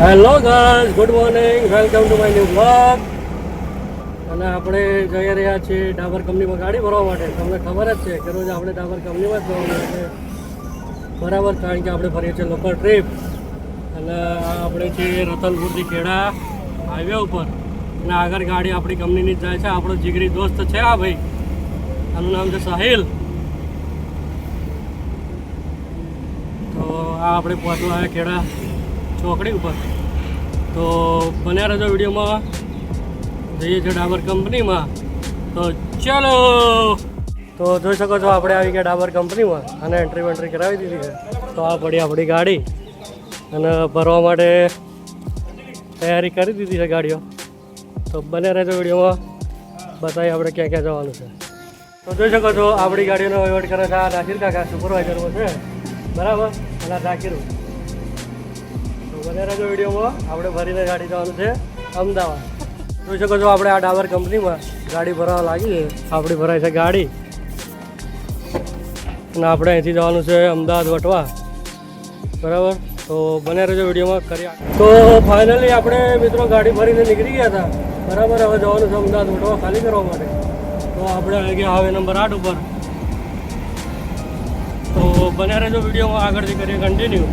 Hello guys, good morning, welcome to my new blog. અને આપણે જઈ રહ્યા છીએ ડાબર કંપનીમાં ગાડી ભરવા માટે. તમને ખબર જ છે કે રોજ આપણે ડાબર કંપનીમાં જ જવાનું છે બરાબર, કારણ કે આપણે ફરીએ છીએ લોકલ ટ્રીપ. અને આપણે છીએ રતનપુરથી ખેડા હાઈવે ઉપર, અને આગળ ગાડી આપણી કંપનીની જ જાય છે. આપણો જીગરી દોસ્ત છે આ ભાઈ, આનું નામ છે સાહિલ. તો આ આપણે પહોંચવા આવ્યા ખેડા ચોકડી ઉપર. તો બન્યા રહેજો વિડીયોમાં. જઈએ છીએ ડાબર કંપનીમાં, તો ચાલો. તો જોઈ શકો છો આપણે આવી ગયા ડાબર કંપનીમાં અને એન્ટ્રી કરાવી દીધી છે. તો આ પડી આપણી ગાડી અને ભરવા માટે તૈયારી કરી દીધી છે ગાડીઓ. તો બન્યા રહેજો વિડીયોમાં, બતાવી આપણે ક્યાં ક્યાં જવાનું છે. તો જોઈ શકો છો આપણી ગાડીઓનો વહીવટ કરે છે આ નાસિર કાકા, સુપરવાઇઝરમાં છે બરાબર, અને આ ઝાકીરું. બને રહેજો વિડીયોમાં. આપણે ભરીને ગાડી જવાનું છે અમદાવાદ. જોઈ શકો છો આપણે આ ડાબર કંપનીમાં ગાડી ભરવા લાગી છે. આપણી ભરાય છે ગાડી અને આપણે અહીંથી જવાનું છે અમદાવાદ વટવા બરાબર. તો બને રહેજો વિડીયોમાં. કર્યા તો ફાઇનલી આપણે મિત્રો ગાડી ભરીને નીકળી ગયા હતા બરાબર. હવે જવાનું છે અમદાવાદ વટવા ખાલી કરવા માટે. તો આપણે આવી ગયા હાઈવે નંબર 8 ઉપર. તો બને રહેજો વિડીયોમાં, આગળથી કરીએ કન્ટિન્યુ.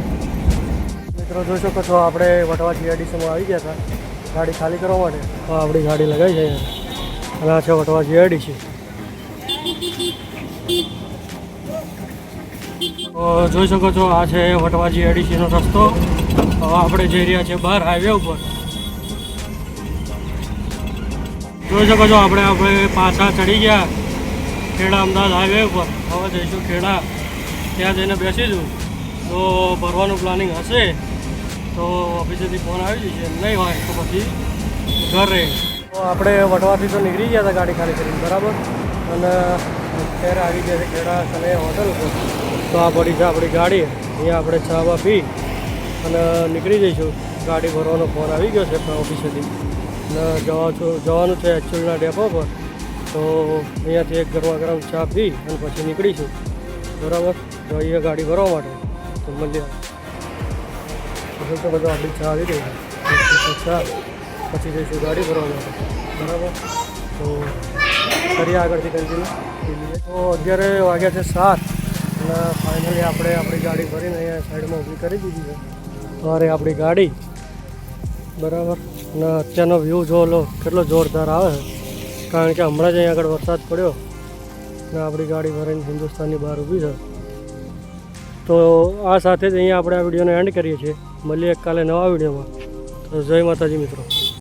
મિત્રો જોઈ શકો છો આપણે વટવા જીઆઈડીસીમાં આવી ગયા હતા ગાડી ખાલી કરવા માટે. તો આપણી ગાડી લગાવી છે અને આ છે વટવા જીઆઈડીસી. તો જોઈ શકો છો આ છે વટવા જીઆઈડીસીનો રસ્તો. હવે આપણે જઈ રહ્યા છીએ બહાર હાઈવે ઉપર. જોઈ શકો છો આપણે પાછા ચડી ગયા ખેડા અમદાવાદ હાઈવે ઉપર. હવે જઈશું ખેડા, ત્યાં જઈને બેસીશું. તો ભરવાનું પ્લાનિંગ હશે તો ઓફિસેથી ફોન આવી જશે, નહીં હોય તો પછી ઘરે. તો આપણે વટવાથી તો નીકળી ગયા હતા ગાડી ખાલી કરીને બરાબર. અને અત્યારે આવી ગયા છે ખેડા અને હોટલ ઉપર. તો આ પડી છે આપણી ગાડી. અહીંયા આપણે ચાવા પી અને નીકળી જઈશું. ગાડી ભરવાનો ફોન આવી ગયો છે ઓફિસેથી અને જવાનું છે એકચ્યુઅલના ડેપો પર. તો અહીંયાથી એક ગરમા ગરમ ચા પી અને પછી નીકળીશું બરાબર. જઈએ ગાડી ભરવા માટે. તો મળીએ. તો બધું આપણી ચા આવી ગઈ છે, ચા પછી જઈશું ગાડી ભરવા માટે બરાબર. તો કરીએ આગળથી કન્ટિન્યુ. તો 11 વાગ્યા છે 7 અને ફાઇનલી આપણે આપણી ગાડી ભરીને અહીંયા સાઈડમાં ઊભી કરી દીધી છે. સવારે આપણી ગાડી બરાબર. અને અત્યારનો વ્યૂ જો લો કેટલો જોરદાર આવે છે, કારણ કે હમણાં જ અહીંયા આગળ વરસાદ પડ્યો અને આપણી ગાડી ભરીને હિન્દુસ્તાનની બહાર ઊભી છે. તો આ સાથે જ અહીંયા આપણે આ વિડીયોને એન્ડ કરીએ છીએ. મળીએ કાલે નવા વિડીયોમાં. તો જય માતાજી મિત્રો.